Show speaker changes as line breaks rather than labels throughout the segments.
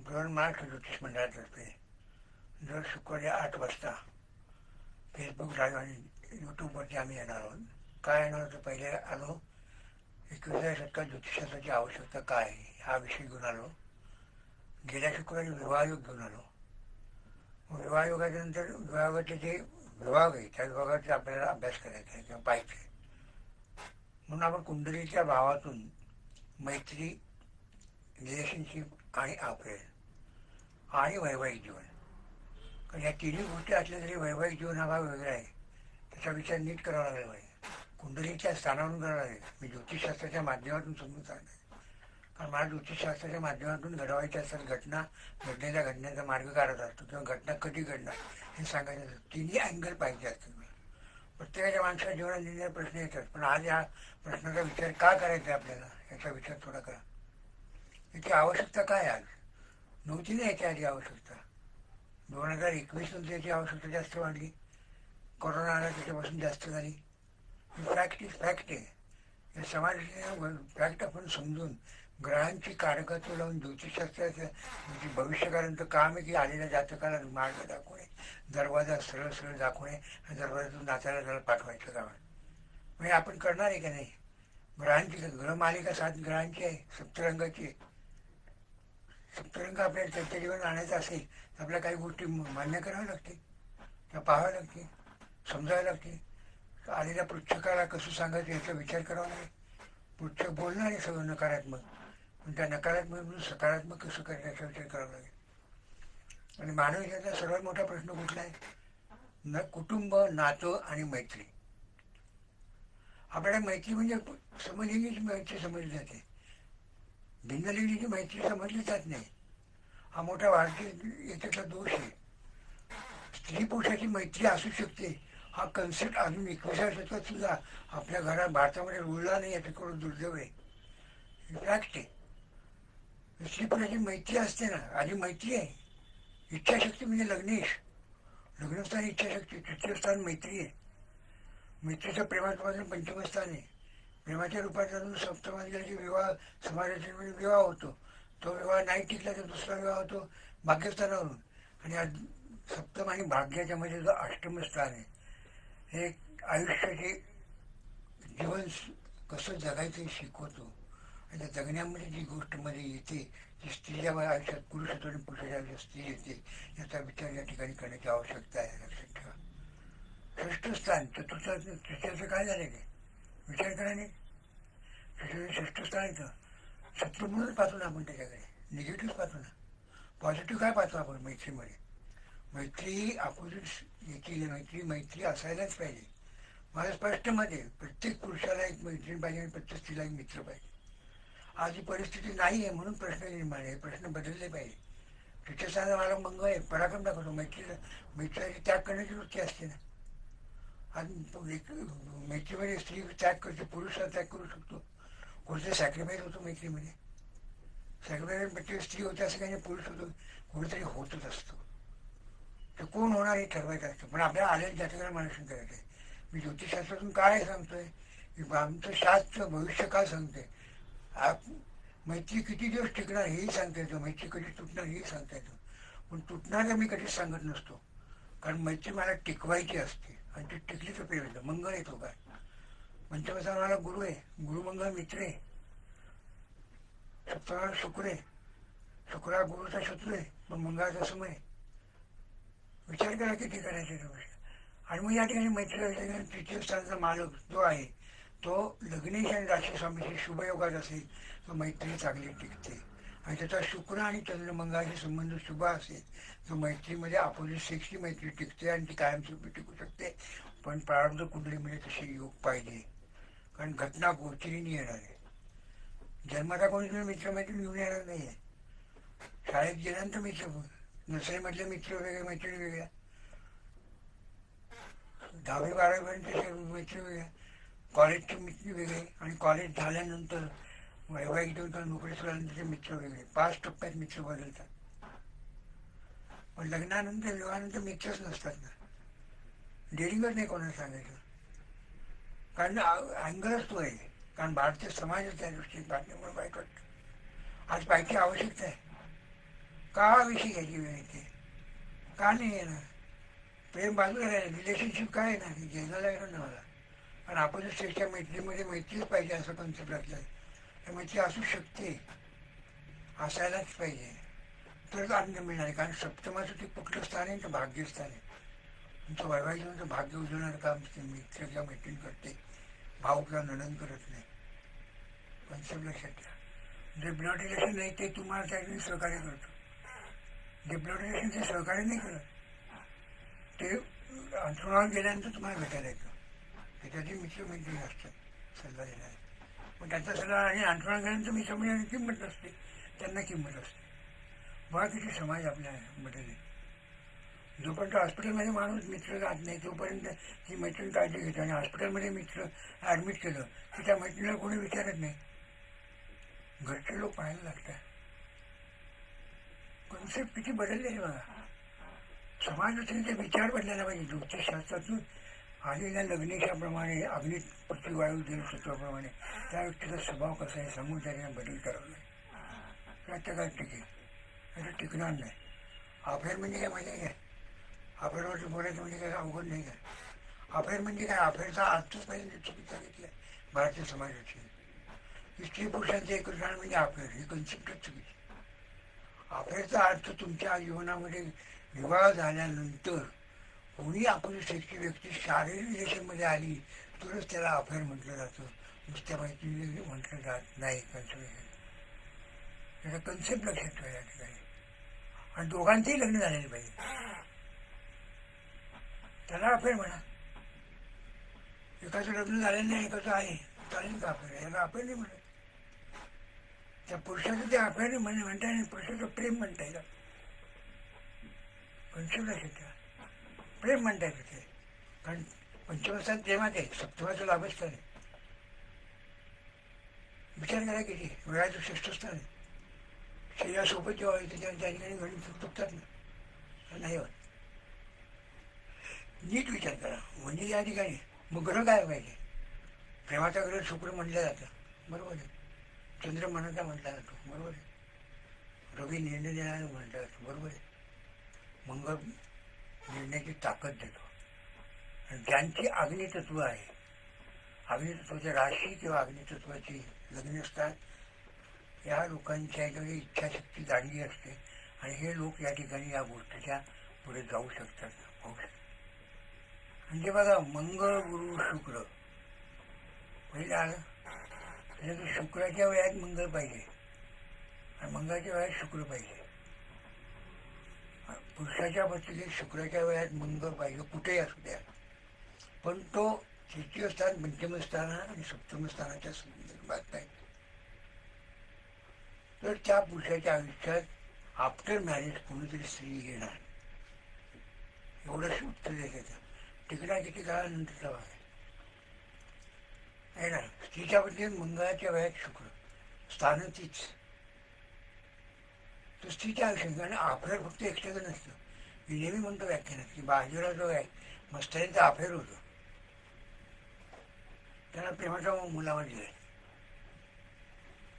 बृहन महाराष्ट्र ज्योतिष मंडळातर्फे दर शुक्रवारी 8 वाजता फेसबुक लाईव्ह आणि यूट्यूबवरती आम्ही येणार आहोत. काय येणार होतं, पहिले आलो 21व्या शतकात ज्योतिषशास्त्राची आवश्यकता काय आहे हा विषय घेऊन आलो. गेल्या शुक्रवारी विवाहयोग घेऊन आलो. विवाहयोगाच्या नंतर विवाहाचे जे विभाग आहे त्या विभागाचा आपल्याला अभ्यास करायचा आहे किंवा पाहायचा आहे. म्हणून आपण कुंडलीच्या भावातून मैत्री, रिलेशनशिप आणि अफेअर आणि वैवाहिक जीवन, कारण या तिन्ही गोष्टी असल्या तरी वैवाहिक जीवन हा भाग वेगळा आहे. त्याचा विचार नीट करावा लागला पाहिजे. कुंडलीच्या स्थानावरून करावा लागेल. मी ज्योतिषशास्त्राच्या माध्यमातून समजून सांगतो, कारण मला ज्योतिषशास्त्राच्या माध्यमातून घडवायच्या असतात घटना, घडलेल्या घडण्याचा मार्ग काढत असतो किंवा घटना कधी घडणार हे सांगायचं असतं. तिन्ही अँगल पाहिजे असतात. प्रत्येकाच्या माणसाच्या जीवनात निर्णय प्रश्न येतात, पण आज या प्रश्नाचा विचार का करायचा आहे आपल्याला याचा विचार थोडा करा. याची आवश्यकता काय आज नव्हती ना. याची आधी आवश्यकता 2021 नंतर याची आवश्यकता जास्त वाढली. कोरोना आला त्याच्यापासून जास्त झाली. ही फॅक्ट आहे. या समाजाच्या फॅक्ट आपण समजून ग्रहांची कारकत्व लावून ज्योतिषशास्त्राचं म्हणजे भविष्यकारांचं काम आहे की आलेल्या जातकाला मार्ग दाखवणे, दरवाजा सरळ सरळ दाखवणे आणि दरवाजातून नाचायला त्याला पाठवायचं गावात. म्हणजे आपण करणार आहे का नाही. ग्रहांची ग्रहमालिका 7 ग्रहांची आहे, सप्तरंगाची आहे. सप्तरंग आपल्याला त्याच्या जीवन आणायचं असेल तर आपल्याला काही गोष्टी मान्य कराव्या लागतील, त्या पाहाव्या लागतील, समजाव्या लागतील. आलेल्या पृच्छकाला कसं सांगायचं याचा विचार करावा लागेल. पृच्छक बोलणार आहे सगळं नकारात्मक, पण त्या नकारात्मक सकारात्मक कसं करायचं याचा विचार करावा लागेल. आणि मानव जीवनाचा सर्वात मोठा प्रश्न कुठला आहे न, कुटुंब, नातं आणि मैत्री. आपल्याला मैत्री म्हणजे समलिंगीची मैत्री समजली जाते, भिन्नलिंगीची मैत्री समजली जात नाही. हा मोठा भारतीय याच्यातला दोष आहे. स्त्री पुरुषाची मैत्री असू शकते हा कन्सेप्ट अजून 21व्या शतकात सुद्धा आपल्या घरात भारतामध्ये रुळला नाही. याच्याकडून दुर्दैव आहे. फॅक्ट आहे. स्त्री पुरुषाची मैत्री असते ना, आधी मैत्री आहे. इच्छाशक्ती म्हणजे लग्नेश, लग्नस्थान इच्छाशक्ती, तृतीय स्थान मैत्री आहे. मैत्रीचं प्रेमाचं पंचम स्थान आहे. प्रेमाच्या रूपात जाऊन सप्तमात गेला की विवाह समाजामध्ये विवाह होतो. तो विवाह नाही टिकला तर दुसरा विवाह होतो भाग्यस्थानावरून. आणि आज सप्तम आणि भाग्याच्या मध्ये जो अष्टम स्थान आहे हे आयुष्याचे जीवन कसं जगायचं हे शिकवतो. आणि त्या जगण्यामध्ये जी गोष्ट मध्ये येते ती स्त्रीच्या आयुष्यात पुरुष होतो आणि पुरुषाच्या आयुष्यात स्त्री येते याचा विचार या ठिकाणी करण्याची आवश्यकता आहे. लक्षात ठेवा. षष्ठ स्थान तृतीयाचं काय झालं काय विचार करा नाही. षष्ठ स्थान येतं शत्रू म्हणूनच पाहतो ना आपण त्याच्याकडे, निगेटिव्ह पाहतो ना. पॉझिटिव्ह काय पाहतो आपण मैत्रीमध्ये. मैत्री अपोजिट याची मैत्री असायलाच पाहिजे. मला स्पष्ट मत आहे प्रत्येक पुरुषाला एक मैत्रीण पाहिजे आणि प्रत्येक स्त्रीला एक मित्र पाहिजे. आज ही परिस्थिती नाही आहे म्हणून प्रश्न निर्माण आहे. प्रश्न बदलले पाहिजे. तिथे सांगा मला मंगळ आहे, पराक्रम दाखवतो. मैत्रीची त्याग करण्याची वृत्ती असते ना. आज मैत्रीमध्ये स्त्री त्याग करते, पुरुष त्याग करू शकतो. कुठेतरी सॅक्रिफाईस होतो मैत्रीमध्ये. सॅक्रिफाईस स्त्री होते असं काही नाही, पुरुष होतो कुठेतरी होतच असतो. तर कोण होणार हे ठरवायचं असतं. पण आपल्याला आलेल्या जातकाला मार्गदर्शन करायचं आहे. मी ज्योतिषशास्त्रातून काय सांगतोय की आमचं शास्त्र भविष्य काय सांगतंय. मैत्री किती दिवस टिकणार हेही सांगता येतं, मैत्री कधी तुटणार हेही सांगता येतं. पण तुटणार मी कधीच सांगत नसतो, कारण मैत्री मला टिकवायची असते आणि ती टिकली तर पेरलं मंगळ येतो काय. पंचमस्थान मला गुरु आहे, गुरु मंगळ मित्र आहे. सप्तमाला शुक्र आहे, शुक्र हा गुरुचा शत्रू आहे पण मंगळाचा समय आहे. विचार करा किती करायचे गोष्ट. आणि मग या ठिकाणी मैत्री तृतीय स्थानाचा मालक जो आहे तो लग्नेश आणि राशी स्वामीशी शुभयोगात असेल तर मैत्री चांगली टिकते. आणि त्याचा शुक्र आणि चंद्रमंगळाशी संबंध शुभ असेल तर मैत्रीमध्ये अपोजिट सेक्सची मैत्री टिकते आणि ती कायमस्वरूपी टिकू शकते. पण प्रारब्ध कुंडलीमध्ये तसे योग पाहिजे, कारण घटना गोचरीने येणार आहे. जन्माचा कोणी तुम्ही मित्रमैत्रिणी घेऊन येणार नाही आहे. शाळेत गेल्यानंतर मित्र, नर्सरीमधले मित्र वेगळे, मैत्रिणी वेगळ्या, 10वी 12वीपर्यंत मैत्री वेगळ्या, कॉलेजचे मित्र वेगळे आणि कॉलेज झाल्यानंतर वैवाहिक जीवन नोकरी सुटल्यानंतरचे मित्र वेगळे. 5 टप्प्यात मित्र बदलतात. पण लग्नानंतर विवाहानंतर मित्रच नसतात ना. डेअरिंगच नाही कोणाला सांगायचं, कारण अँगलच तो आहे. कारण भारतीय समाज त्या दृष्टीने पाहण्यामुळे वाईट वाटतं. आज पाहिजे आवश्यकता आहे. का विषय घ्यायची वेळ येते? का नाही येणार? प्रेम बाजूला राहील, रिलेशनशिप काय आहे ना की घ्यायला लागलं ना मला. पण आपण स्टेटच्या मैत्रीमध्ये मैत्रीच पाहिजे असं कन्सेप्ट असलं मैत्री असू शकते, असायलाच पाहिजे, तरच आनंद मिळणार आहे. कारण सप्तमाचं ते कुठलं स्थान आहे तर भाग्यस्थान आहे. तुमचं वैवाहिक भाग्य उजवणारं काम मित्र किंवा मैत्रीण करते, भाऊ किंवा नणन करत नाही. कन्सेप्ट लक्षात ठेवा. जे ब्लड रिलेशन नाही ते तुम्हाला त्यासाठी सहकार्य करतो. जे ब्लड रिलेशन ते सहकार्य नाही करत, ते अंथरुणावर गेल्यानंतर तुम्हाला भेटायला येतं. त्याच्यातील मित्र मैत्रिणी असतात सल्ला देणारे. पण त्यांचा सल्ला आणि अंथरुणावर गेल्यानंतर मी समजण्याची किंमत नसते, त्यांना किंमत असते. बघा किती समाज आपल्यामध्ये. जोपर्यंत हॉस्पिटलमध्ये माणूस मित्र जात नाही तोपर्यंत ती मैत्रीण काळजी घेते. आणि हॉस्पिटलमध्ये मित्र ॲडमिट केलं की त्या मैत्रिणीला कोणी विचारत नाही, घरचे लोक पाहायला लागतात. कॉन्सेप्ट किती बदललेले बघा. समाजाचे विचार बदलायला पाहिजे. ज्योतिषशास्त्रातून आलेल्या लग्नेशाप्रमाणे अग्नीत पृथ्वी वायू जल सूत्राप्रमाणे त्या व्यक्तीचा स्वभाव कसा आहे समोर त्याने बदल करावा लागेल. प्रत्येकात टिकेल, असं टिकणार नाही. अफेअर म्हणजे काय माहिती आहे काय? अफेअरवरती बोलायचं म्हणजे काय अवघड नाही काय? अफेअर म्हणजे काय? अफेअरचा अर्थच पहिल्यांदा चुकीचा घेतला भारतीय समाजाची. की स्त्री पुरुषांचं एकत्रण म्हणजे अफेअर, ही कन्सेप्टच चुकीची. अफेअरचा अर्थ तुमच्या जीवनामध्ये विवाह झाल्यानंतर कोणी आपण सेक्सची व्यक्ती शारीरिक रिलेशनमध्ये आली तरच त्याला अफेअर म्हटलं जातं, नुसत्या माहिती म्हटलं जात नाही. त्याचा कन्सेप्ट लक्षात ठेवा या ठिकाणी. आणि दोघांचंही लग्न झालेलं पाहिजे, त्याला अफेअर म्हणा. एकाचं लग्न झालेलं नाही, एकाचं आहे, चालेल का अफेअर? याला अफेअर नाही म्हणत. त्या पुरुषाचं ते अफेअर म्हणता येईल, पुरुषाचं प्रेम म्हणता येईल. कन्सेप्ट लक्षात ठेवा, प्रेम म्हणता येतं ते. कारण पंचमस्थान प्रेमात आहे, सप्तमाचं लाभस्थान आहे. विचार करा किती वेळाचं श्रेष्ठस्थान आहे. शरीरासोबत जेव्हा येते तेव्हा त्या ठिकाणी घडी तुटतात ना, नाही होत. नीट विचार करा. म्हणजे या ठिकाणी मग ग्रह काय पाहिजे? प्रेमाचा ग्रह शुक्र म्हटलं जातं, बरोबर आहे. चंद्र मनाचा म्हटला जातो, बरोबर आहे. रवी निर्णय देणारा म्हटला जातो, बरोबर आहे. मंगळ निर्णयाची ताकद देतो. आणि ज्यांची अग्नितत्व आहे, अग्नितत्वाच्या राशी किंवा अग्नितत्वाची लग्न असतात, या लोकांच्या याच्यामध्ये इच्छाशक्ती जाणली असते आणि हे लोक या ठिकाणी या गोष्टीच्या पुढे जाऊ शकतात, होऊ शकतात. म्हणजे बघा, मंगळ गुरु शुक्र पहिले आलं त्याच्यात शुक्राच्या वेळात मंगळ पाहिजे आणि मंगळाच्या वेळात शुक्र पाहिजे. पुरुषाच्या पत्रिकेत शुक्राच्या वेळात मंगळ पाहिजे, कुठेही असू द्या. पण तो तृतीय स्थान, पंचम स्थान आणि सप्तम स्थानाच्या संदर्भात नाही. तर त्या पुरुषाच्या आयुष्यात आफ्टर मॅरेज कोणीतरी स्त्री येणार, एवढंच उत्तर द्यायचं. टिकणार किती काळानंतरचा भाग आहे ना. स्त्रीच्या पत्रिकेत मंगळाच्या वेळात शुक्र, स्थान तीच. तर स्त्रीच्या आयुष्यात आणि अफेअर फक्त एकट्याचं नसतं. मी नेहमी म्हणतो व्याख्यानात की बाजीराव जो आहे मस्तानीचा अफेअर होतो, त्याला प्रेमाचा मुलावर दिलाय.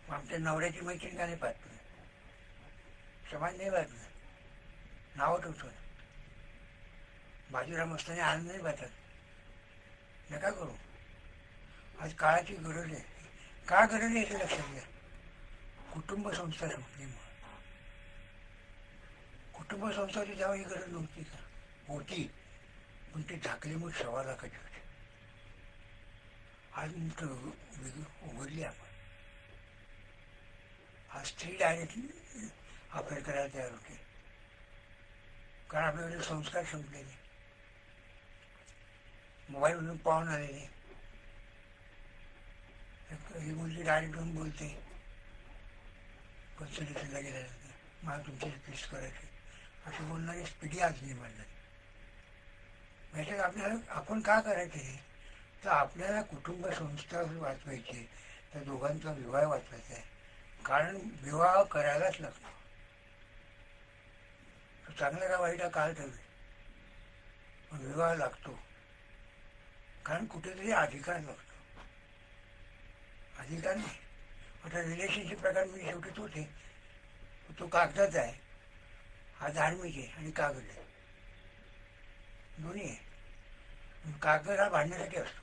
आमच्या नवऱ्याची मैत्रीण का नाही पाहतो, समाज नाही पाहतो, नावं ठेवतो. बाजीराव मस्तानी आनंद नाही पाहतात, नका करू. आज काळाची गरज आहे. का गरज आहे ते लक्षात घ्या. कुटुंब संस्था संपली. मग कुटुंब संस्थाची तेव्हा ही गरज नव्हती का? होती, पण ती झाकली मग 1.25 लाखाची होती. आज मोठं उघडली आपण. आज स्त्री डायरेक्ट अफेअर करायला तयार होते, कारण आपल्याकडे संस्कार संपलेले, मोबाईलवरून पाहून आलेले. ही मुलगी डायरेक्ट येऊन बोलते कन्सल्टेशनला गेल्यानंतर, मला तुमच्याशी किस करायची, अशी बोलणारी पिढी आज निर्माण झाली. याच्यात आपल्याला आपण का करायचे? तर आपल्याला कुटुंब संस्था वाचवायची, त्या दोघांचा विवाह वाचवायचा आहे. कारण विवाह करायलाच लागतो. तो चांगला का वाईट काळ ठरवे, पण विवाह लागतो. कारण कुठेतरी अधिकार लागतो. अधिकार नाही. आता रिलेशनशिप प्रकार मी शेवटी तोच आहे, तो कागदाचा आहे. हा धार्मिक आहे आणि कागद आहे, दोन्ही आहे. कागद हा भांडण्यासाठी असतो.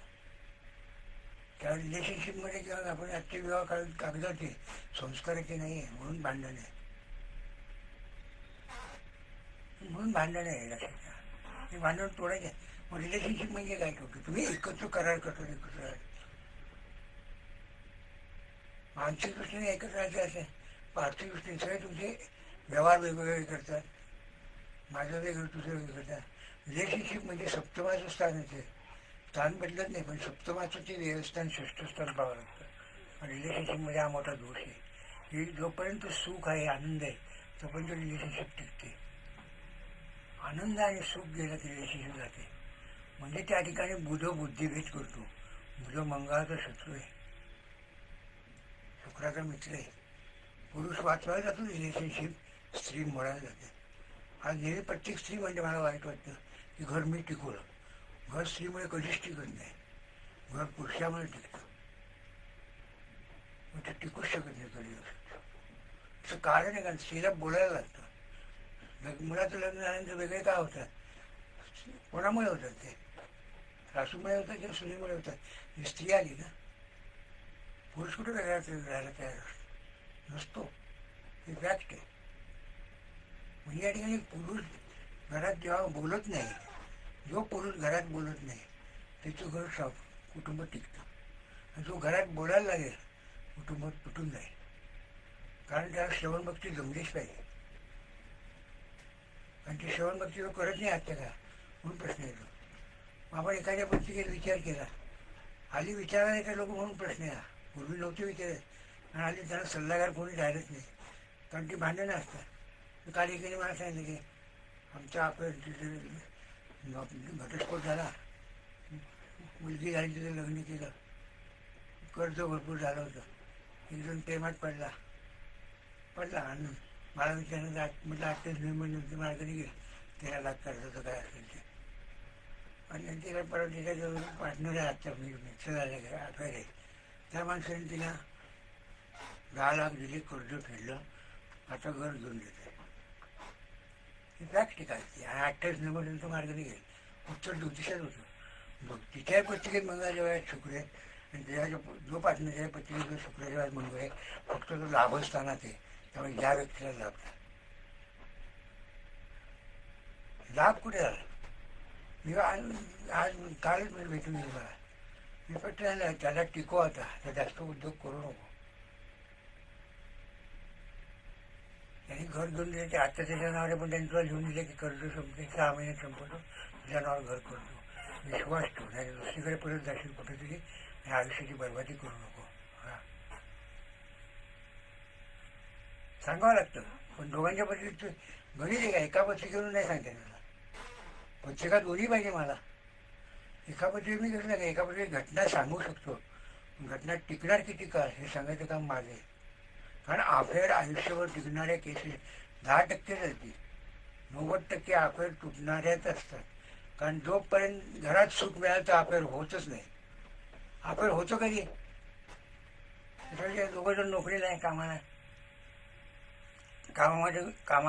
त्या रिलेशनशिपमध्ये जेव्हा आपण आजचे विवाह कागदाचे संस्काराचे नाही आहे म्हणून भांडण आहे, म्हणून भांडण आहे. लक्षात घ्या, हे भांडण तोडायचं आहे. मग रिलेशनशिप म्हणजे काय करतो तुम्ही? एकत्र करार करतो, एकत्र मानसिक दृष्टीने एकत्र राहायचं असेल, आर्थिक दृष्टीने सगळे तुमचे व्यवहार वेगवेगळे करतात. माझं वेगळं, तुझं वेगळं करतात. रिलेशनशिप म्हणजे सप्तमाचं स्थान येते. स्थान बदलत नाही, पण सप्तमाचं ते व्यवस्थान षष्ठ स्थान पाहावं लागतं. आणि रिलेशनशिपमध्ये हा मोठा दोष आहे की जोपर्यंत सुख आहे, आनंद आहे, तोपर्यंत रिलेशनशिप टिकते. आनंद आणि सुख गेलं की रिलेशनशिप जाते. म्हणजे त्या ठिकाणी बुध बुद्धिभेद करतो. बुध मंगळाचा शत्रू आहे, शुक्राचा मित्र आहे. पुरुष वाचवायला जातो, रिलेशनशिप स्त्री मोडायला जाते. आज नेहमी प्रत्येक स्त्री म्हणजे मला वाईट वाटतं की घर मी टिकवलं. घर स्त्रीमुळे कधीच टिकत नाही, घर पुरुषामुळे टिकतं. मग ते टिकूच शकत नाही कधी. असं कारण आहे का, स्त्रीला बोलायला लागतं. मुलाचं लग्न झाल्यानंतर वेगळे का होतात? कोणामुळे होतात ते? सासूमुळे होतात किंवा सुनेमुळे होतात? स्त्री आली ना, पुरुष कुठे वेगळा राहायला तयार नसतो. ही फॅक्ट आहे. म्हणजे या ठिकाणी पुरुष घरात जेव्हा बोलत नाही, जो पुरुष घरात बोलत नाही त्याचं घर कुटुंब टिकतं. आणि जो घरात बोलायला लागेल कुटुंब तुटून जाईल. कारण त्याला श्रवणभक्ती जमलीच पाहिजे. आणि ते श्रवणभक्ती जो करत नाही आजच्या का म्हणून प्रश्न येतो. आपण एखाद्या पुस्तिकेत विचार केला, हल्ली विचारायला एका लोक म्हणून प्रश्न आहे. पूर्वी नव्हते विचारत आणि हल्ली त्यांना सल्लागार कोणी राहिलंच नाही, कारण ती भांडणं असतात. काल एकाने मला सांगितलं की आमच्या घटस्फोट झाला, मुलगी झाली, तिथं लग्न केलं, कर्ज भरपूर झालं होतं, एकदम प्रेमात पडला आणि मला विचारलं म्हटलं 38 नोव्हेंबर मार्गाने गेलं 13 लाख कर्जाचं काय असेल ते. आणि तिला परत त्याच्याजवळ पार्टनर आहे, आजच्या मिक्सर झालं अफेअर आहे, त्या माणसाने तिला 10 लाख दिले, कर्ज फेडलं, आता घर घेऊन देते. ही फॅक्ट टिकायची. आणि 28 नोव्हेंबर मार्गाने गेले. उत्तर ज्योतिषात होतं. तिच्याही पत्रिकेत मंगळाच्या वेळात शुक्र आहे आणि त्याच्या जो पार्टनरच्या पत्रिकेत शुक्राच्या वेळात मंगळ आहे. फक्त तो लाभस्थानात आहे, त्यामुळे ज्या व्यक्तीला लाभ लाभ कुठे झाला? मी आज कालच मी भेटून गेली मला. मी फक्त त्याला टिकव, आता जास्त उद्योग करू नको. त्यांनी घर घेऊन दिले, ते आता त्याच्या नावाने पण त्यांनी तुला लिहून दिले की कर्ज संपते, 6 महिन्यात संपवतो, तुझ्या नावावर घर करतो. विश्वास ठेव, नाही दुसरीकडे परत जाशील कुठेतरी आणि आयुष्याची बरबादी करू नको. हा सांगावं लागतं. पण दोघांच्या पत्रिकेत गणित आहे का? एका पत्रिकेवरून नाही सांगते मला. पत्रिका दोन्ही पाहिजे मला. एका पत्रिकेत मी कसं नाही, एका पत्रिकेत घटना सांगू शकतो, घटना टिकणार किती काळ हे सांगायचं काम माझं आहे. कारण अफेअर आयुष्यभर टिकणाऱ्या केसेस 10% असतील, 90% अफेअर तुटणाऱ्याच असतात. कारण जोपर्यंत घरात सुख मिळालं तर अफेअर होतच नाही. अफेअर होतं कधी? त्याच्यामध्ये दोघं जण नोकरीला आहे, कामाला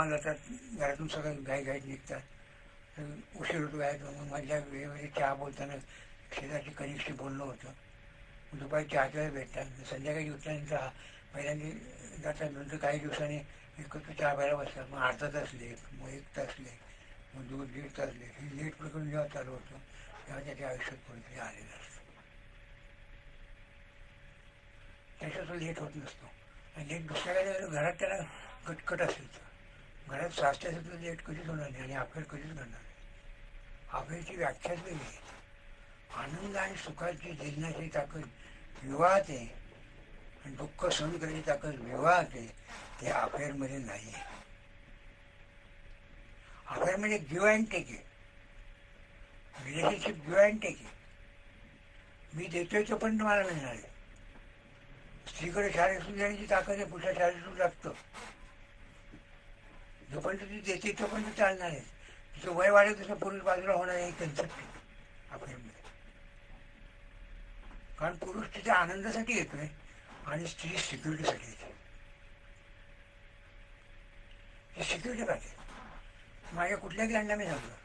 जातात, घरातून सगळं घाईघाईत निघतात, उशीर होतो आहे. मग माझ्या वेळेवर चहा बोलताना शेजारची कनिष्ठी बोलणं होतं. दुपारी चहाच्या वेळेस भेटतात, संध्याकाळी उठल्यानंतर पहिल्यांदा जातात, नंतर काही दिवसांनी एकत्र चहा प्यायला बसतात. मग अर्धा तास लेट, मग 1 तास लेट, मग 2-1.5 तास लेट. ही लेट प्रकरण जेव्हा चालू होतं तेव्हा त्याच्या आयुष्यात कोणीतरी आलेलं असतं. त्याच्यात लेट होत नसतो. आणि लेट दुसऱ्या घरात त्याला कटकट असेल तर, घरात स्वास्थ्य असेल तर लेट कधीच होणार नाही आणि अफेअर कधीच घडणार नाही. अफेअरची व्याख्याच वेगळी आहे. आनंद आणि सुखाची झेलण्याची ताकद विवाहात आहे आणि दुःख सहन करायची ताकद विवाहात आहे. ते अफेअरमध्ये नाही आहे. अफेअरमध्ये गिव्ह अँड टेक आहे. रिलेशनशिप गिव्ह अँड टेक आहे. मी देतोय तोपर्यंत मला मिळणार आहे. स्त्रीकडे शाळेतून देण्याची ताकद आहे, पुढच्या शाळेतून लागतं. जोपर्यंत ती देते तोपर्यंत चालणार आहे. तिचं वय वाढेल तसं पुरुष बाजूला होणार आहे, ही कन्सेप्ट आहे अफेअरमध्ये. कारण पुरुष तिच्या आनंदासाठी येतोय आणि स्त्री सिक्युरिटीसाठी येते. ही सिक्युरिटी पाहिजे. माझ्या कुठल्या क्लायंटला मी सांगतो,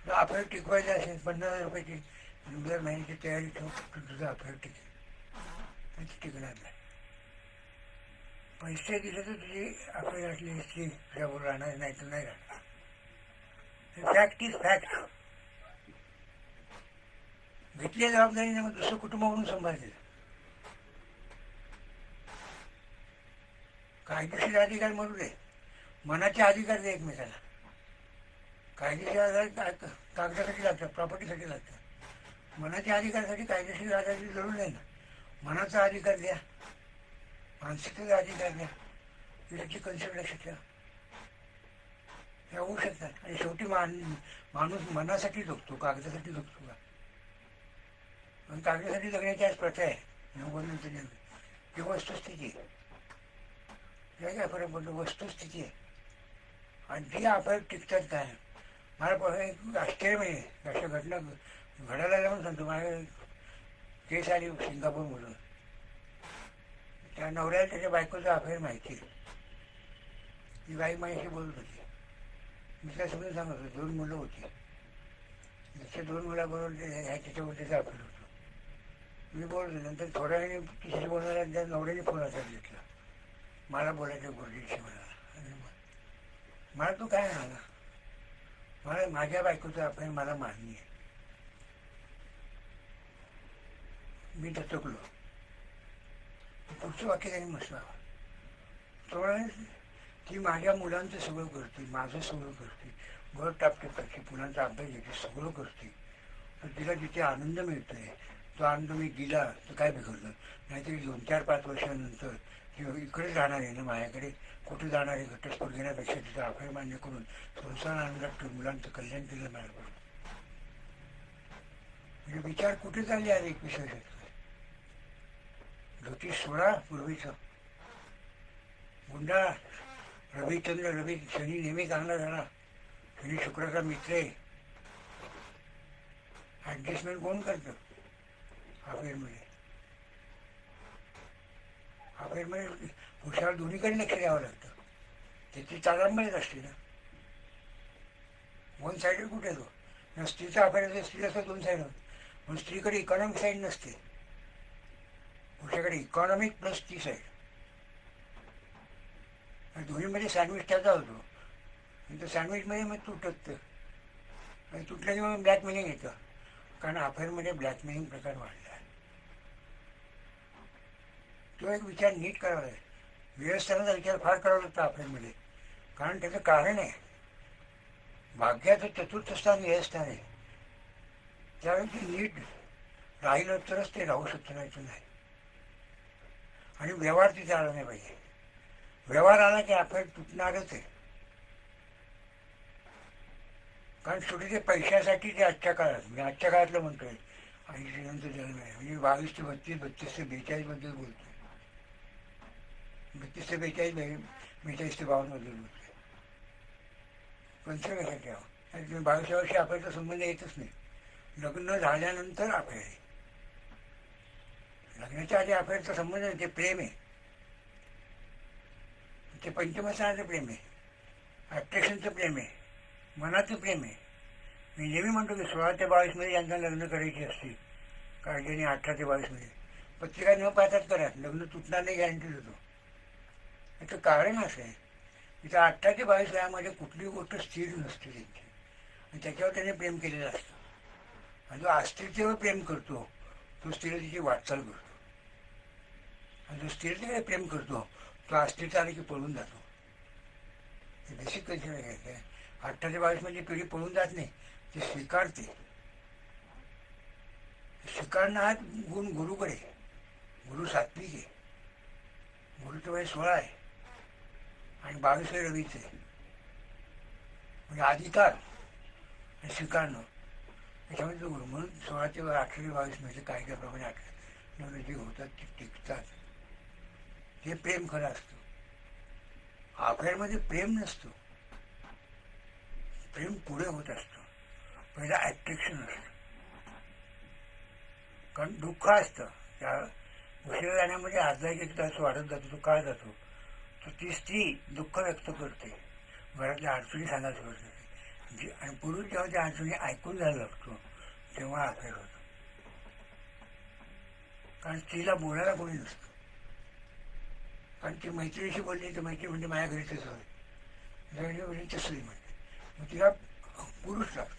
जर अफेअर टिकवायचं असेल 50,000 रुपयाची दर महिन्याची तयारी ठेवू, तुझं अफेअर टिकेल, टिकणार नाही. पैसे दिले तर तुझी अफेअर असली हिस्ट्री तुझ्याबरोबर राहणार, नाही तर नाही राहणार. Fact is fact. घेतली जबाबदारीने मग दुसरं कुटुंब म्हणून सांभाळते. कायदेशीर अधिकार म्हणू दे, मनाचे अधिकार दे एकमेकाला. कायदेशीर अधिकार कागदासाठी लागतात, प्रॉपर्टीसाठी लागतात. मनाच्या अधिकारासाठी कायदेशीर अधिकाराची जरूर नाही ना. मनाचा अधिकार द्या, मानसिकतेचा अधिकार द्या, याची कन्सेप्ट लक्षात ठेवा. हे होऊ शकतात. आणि शेवटी माणूस मनासाठी जगतो, कागदासाठी जगतो का? पण कागदासाठी जगण्याची आज प्रथा आहे. ही वस्तुस्थिती आहे. या काय फरक पडतो? वस्तुस्थिती आहे. आणि जी आपण टिकतात काय, मला एक आश्चर्य म्हणजे अशा घटना घडायला जाऊन सांगतो. माझ्या केस आली सिंगापूरमधून. त्या नवऱ्याला त्याच्या बायकोचा अफेअर माहिती आहे. ती बाई माझ्याशी बोलत होती. मी त्या समजून सांगत होतो. 2 मुलं होती. त्याच्या 2 मुलाबरोबर त्याच्यावर त्याचा अफेअर होतो. मी बोलतो. नंतर थोड्या वेळाने तिच्याशी बोलणाऱ्या त्या नवऱ्याने फोन हातात घेतला. मला बोलायचं गुरुजीशी मला तू काय म्हणाला? मला माझ्या बायकोचा अफेअर मला मान्य आहे. मी दचकलो. पुढचं वाक्य त्यांनी म्हटलं, थोडं ती माझ्या मुलांचं सगळं करते, माझं सगळं करते, घर टापटीप करते, मुलांचा अभ्यास घेते, सगळं करते. तर तिला जिथे आनंद मिळतो आहे तो आनंद मी दिला तर काय बिघडलं? नाहीतरी 2-4-5 वर्षानंतर किंवा इकडेच राहणार आहे ना, माझ्याकडे कुठे जाणार आहे? घटस्फोट घेण्यापेक्षा तिचा अफेअर मान्य करून संसार आनंदात मुलांचं कल्याण केलं माझ्याकडून. म्हणजे विचार कुठे चालले आज 21व्या शतकात? ज्योतिष सोडा पूर्वीचं गुंडा रविचंद्र रवी शनी नेहमी चांगला झाला. शनी शुक्राचा मित्र आहे. ॲडजस्टमेंट कोण करतं अफेअरमध्ये? अफेअरमध्ये हुशार दोन्हीकडे लक्ष द्यावं लागतं. त्याची चालंबळीच असते ना. 1 साईडेड कुठे येतो ना? स्त्रीचा अफेअर असेल, स्त्रीला असं 2 साईड होत. पण स्त्रीकडे इकॉनॉमिक साईड नसते, पुरुषाकडे इकॉनॉमिक प्लस ती साईड. आणि दोन्हीमध्ये सँडविच त्याचा होतो. आणि त्या सँडविचमध्ये मग तुटतं. आणि तुटल्याने मग ब्लॅकमेलिंग येतं. कारण अफेअरमध्ये ब्लॅकमेलिंग प्रकार वाढला आहे. तो एक विचार नीट करावा आहे. व्यवस्थानाचा विचार फार करावा लागतो अफेअरमध्ये. कारण त्याचं कारण आहे, भाग्याचं चतुर्थ स्थान व्यवस्थान आहे. त्यावेळी ते नीट राहिलं तरच ते राहू शकतं, नाही तर नाही. आणि व्यवहार तिथे आला नाही पाहिजे. व्यवहार आला की अफेअर तुटणारच आहे. कारण शेवटी ते पैशासाठी ते आजच्या काळात, मी आजच्या काळातलं म्हणतोय, 80 नंतर जन्म आहे. म्हणजे 22 ते 32, 32 ते 42 बद्दल बोलतोय. 32 ते 42, 42 ते 52 बद्दल बोलतोय. कन्सेप्ट कशासाठी हवं? आणि तुम्ही 22व्या वर्षी अफेअरचा संबंध येतच नाही. लग्न झाल्यानंतर अफेअर आहे. लग्नाच्या आधी अफेअरचा संबंध नाही. ते प्रेम आहे. ते पंचमस्थानाचं प्रेम आहे, अट्रॅक्शनचं प्रेम आहे, मनाचं प्रेम आहे. मी नेहमी म्हणतो की 16 ते 22मध्ये यांना लग्न करायची असते, काळजीने 18 ते 22मध्ये पत्रिका न पाहताच करा, लग्न तुटणार नाही गॅरंटी देतो. याचं कारण असं आहे की त्या 18 ते 22 वयामध्ये कुठली गोष्ट स्थिर नसते त्यांची. आणि त्याच्यावर त्याने प्रेम केलेलं असतं. आणि जो अस्थिरतेवर प्रेम करतो तो स्थिरतेची वाटचाल करतो. आणि जो स्थिरतेकडे प्रेम करतो तो अस्थिरता आली की पळून जातो. हे बेसिक कल्चर आहे. 18 ते 22 पिढी पळून जात नाही, ते स्वीकारते. स्वीकारणं हा गुण गुरुकडे. गुरु सात्विक आहे. गुरुचं वय 16 आहे आणि 22 रवीच आहे. म्हणजे अधिकार आणि स्वीकारणं त्याच्यामध्ये जो गुरु. म्हणून 16 ते 18 ते 22 कायद्याप्रमाणे 18 जे होतात ते टिकतात. हे प्रेम खरं असतं. अफेअरमध्ये प्रेम नसतो. प्रेम पुढे होत असतं. पहिला ॲट्रॅक्शन असतं. कारण दुःख असतं. त्या उशिरा जाण्यामध्ये अर्धा एक तास वाढत जातो. तो काळ जातो. तर ती स्त्री दुःख व्यक्त करते. घरातल्या अडचणी सांगायला सुरुवात करते आणि पुरुष जेव्हा त्या अडचणी ऐकून जायला लागतो तेव्हा अफेअर होतो. कारण स्त्रीला बोलायला कोणी नसतं. कारण ती मैत्रिणीशी बोलली तर मैत्री म्हणजे माझ्या घरी तसं होईल, म्हणजे तसंही म्हणते. मग तिला पुरुष लागतो.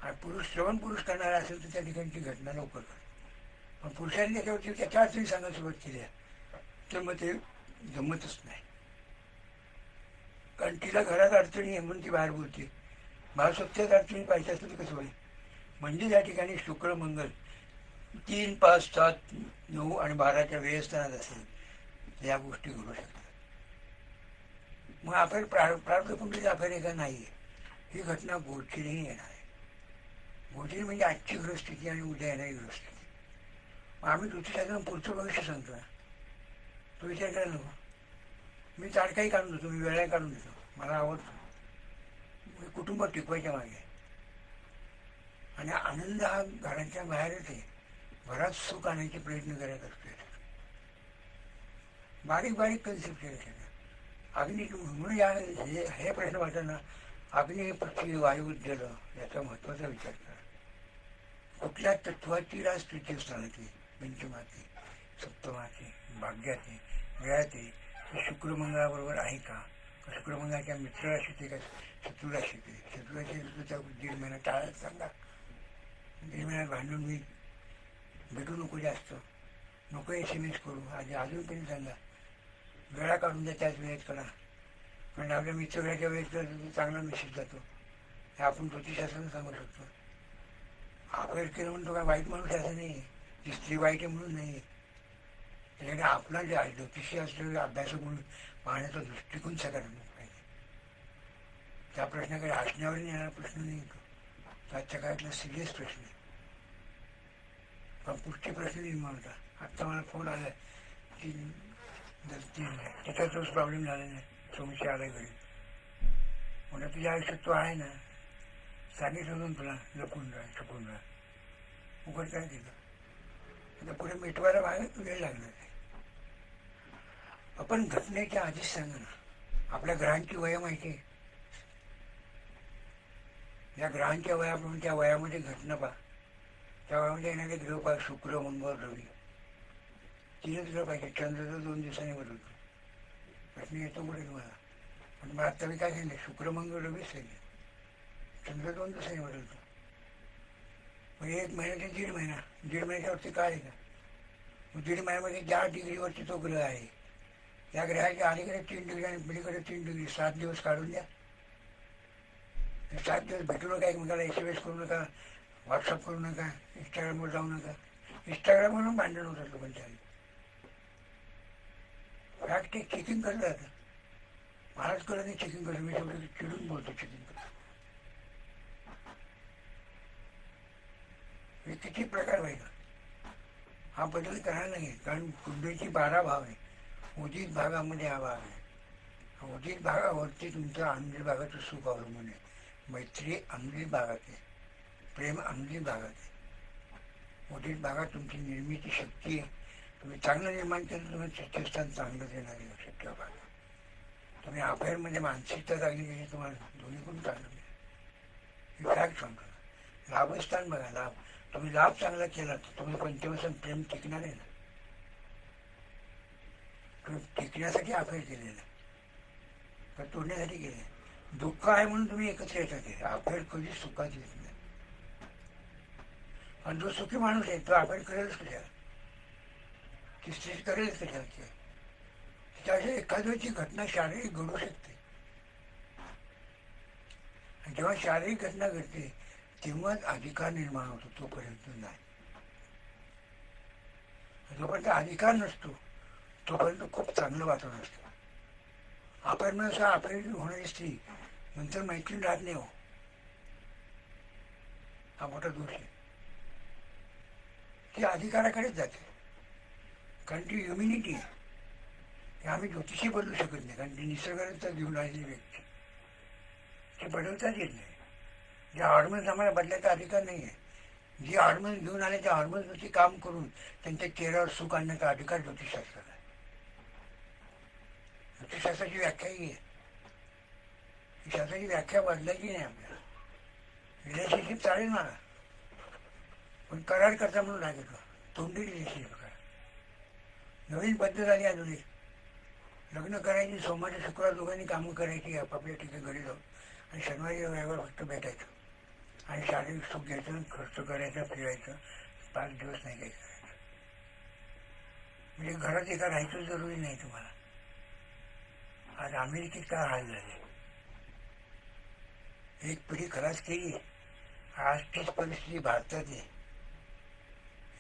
आणि पुरुष श्रवण पुरुष करणारा असेल तर त्या ठिकाणी ती घटना लवकर करतो. पण पुरुषांनी त्याच्यावरती त्याच्या अडचणी सांगायला सुरुवात केली तर मग ते जमतच नाही. कारण तिला घरात अडचणी आहे म्हणून ती बाहेर बोलते. मला सत्यात अडचणी पाहिजे असतं तर कसं होईल. म्हणजे त्या ठिकाणी शुक्र मंगल 3, 5, 7, 9 आणि 12च्या वेळस्थानात असेल या गोष्टी घडू शकतात. मग आपण प्रारब्धकुंडलीत अफेअर आहे का नाही ही घटना गोचरीही येणार आहे. गोचरी म्हणजे आजची ग्रहस्थिती आणि उद्या येणारी ग्रहस्थिती. मग आम्ही ज्योतिषाचं पुढचं भविष्य सांगतो ना, तो विचार करायला नको. मी तारखाही काढून देतो, मी वेळाही काढून देतो, मला आवडतो. मी कुटुंब टिकवायच्या मागे आणि आनंद हा घराच्या बाहेरच आहे. घरात सुख आणण्याचे प्रयत्न करत असतो. बारीक बारीक कन्सेप्ट आहे. अग्नी म्हणून या हे प्रश्न वाटताना अग्नी, पृथ्वी, वायू, जल याचा महत्त्वाचा विचार करा. कुठल्या तत्वाची राज तृतीय स्थानाची, पंचमाची, सप्तमाची, भाग्याची, वेळाची शुक्रमंगळाबरोबर आहे का? शुक्रमंगळाच्या मित्रराशीत आहे का शत्रुराशीत आहे? शत्रुराशी 1.5 महिना टाळायला सांगा. 1.5 महिन्यात भांडून मी भेटू नको, जास्त नको SMS करू. अजून तरी सांगा, वेळा काढून द्या त्याच वेळेत करा. कारण आपल्या मित्रवेळाच्या वेळेस तर चांगला मेसेज जातो. हे आपण ज्योतिषशास्त्रानं सांगू शकतो. अफेअर केलं म्हणून तो काय वाईट माणूस असं नाही, ती स्त्री वाईट आहे म्हणून नाही. त्याच्याकडे आपला जे आहे ज्योतिषी असलेला अभ्यास म्हणून पाहण्याचा दृष्टिकोन सकारात्मक पाहिजे. त्या प्रश्नाकडे हसण्यावर येणारा प्रश्न नाही तो आजच्या काळातला सिरियस प्रश्न आहे. पण पुढचे प्रश्न निर्माण होता. आत्ता मला फोन आला की त्याचा तोच प्रॉब्लेम झाला नाही, समस्या आला घरी. म्हणून तुझ्या आयुष्यात तो आहे ना, सांगितलं तुला लपून राहा, छपून राहा, उघड काय केलं. आता पुढे मिटवायला वेळ लागणार आहे. आपण घटनेच्या आधीच सांगा ना, आपल्या ग्रहांची वय माहिती आहे. या ग्रहांच्या वयाप्रमाणे त्या वयामध्ये घटना पहा. त्या वयामध्ये येणारे ग्रह पहा, शुक्र, मंगळ, रवी, 3च ग्रह पाहिजे. चंद्र तर 2 दिवसांनी बदलतो. प्रश्न येतो पुढे तुम्हाला. पण मग आत्ता मी काय सांगितलं, शुक्र, मंगळ, रवीच सांगितलं. चंद्र 2 दिवसांनी बदलतो. म्हणजे 1 महिना ते 1.5 महिना, 1.5 महिन्याच्यावरती काय आहे का? मग 1.5 महिन्यामध्ये 4 डिग्रीवरती तो ग्रह आहे. त्या ग्रहाच्या अलीकडे 3 डिग्री आणि पलीकडे 3 डिग्री, 7 दिवस काढून द्या. 7 दिवस भेटू नका एकमेकाला, SMS करू नका, व्हॉट्सअप करू नका, इंस्टाग्रामवर जाऊ नका. इंस्टाग्रामवरून भांडण होतात लोकांच्या आधी. फॅक्ट ते चेकिंग करत जातं. मलाच कळत नाही चेकिंग करतो. मी शेवटी चिडून बोलतो चेकिंग करतो. हे किती प्रकार व्हायचा हा बदल करायला नाही. कारण कुंडलीची 12 भाव आहे. उदित भागामध्ये हा भाग आहे. उदित भागावरती तुमचं अंमली भागाचं सुख अवलंबून आहे. मैत्री अंमली भागात आहे, प्रेम अंमली भागात आहे. उदित भागात तुमची निर्मिती शक्ती आहे. तुम्ही चांगलं निर्माण केलं, तुम्ही चतुर्थान चांगलं देणार आहे. शक्य भाग तुम्ही अफेअरमध्ये मानसिकता चांगली केली, तुम्हाला दोन्हीकडून चांगलं मिळेल. ही फॅक्ट सांगतो. लाभस्थान बघा, लाभ तुम्ही लाभ चांगला केला तर तुम्ही पंचमस्थान प्रेम टिकणार आहे ना. तुम्ही टिकण्यासाठी अफेअर केलेलं, तर तोडण्यासाठी केले. दुःख आहे म्हणून तुम्ही एकत्र येतात. अफेअर कधी सुखात येत नाही. आणि जो सुखी माणूस आहे तो अफेअर करेलच कशाला, ती स्त्री करेलच कशाला. त्याच्या एखाद्याची घटना शारीरिक घडू शकते. आणि जेव्हा शारीरिक घटना घडते तेव्हाच अधिकार निर्माण होतो, तोपर्यंत नाही. जोपर्यंत अधिकार नसतो तोपर्यंत खूप चांगलं वातावरण असतं. आपण असं अफेअर होणारी स्त्री नंतर मैत्रीण राहत नाही. हो, हा मोठा दोष आहे. ती अधिकाराकडेच जाते. कारण ती ह्युमिनिटी आहे. हे आम्ही ज्योतिषी बदलू शकत नाही. कारण ती निसर्गाचा घेऊन आलेली व्यक्ती, ती बदलताच येत नाही. ज्या हॉर्मोन्स आम्हाला बदलायचा अधिकार नाही आहे. जे हॉर्मोन्स घेऊन आले त्या हॉर्मोन्सवरती काम करून त्यांच्या चेहऱ्यावर सुख आणण्याचा अधिकार ज्योतिषशास्त्राला आहे. ज्योतिषशास्त्राची व्याख्या ही आहे. शास्त्राची व्याख्या बदलायची नाही आपल्याला. रिलेशनशिप चालेल मला, पण करार करता म्हणून लागेल. तोंडी रिलेशनशिप करा. नवीन पद्धत आली अजून एक. लग्न करायची, सोमवार शुक्रवार दोघांनी कामं करायची आपापल्या ठिकाणी घरी जाऊन, आणि शनिवारी रविवार फक्त भेटायचं आणि शारीरिक सुख घ्यायचं, खर्च करायचा, फिरायचं. 5 दिवस नाही काही करायचं. म्हणजे घरात एका राहायचं जरुरी नाही तुम्हाला. आज अमेरिकेत काय हाल झाले. एक पिढी खलास केली, आज तीच परिस्थिती भारतात आहे.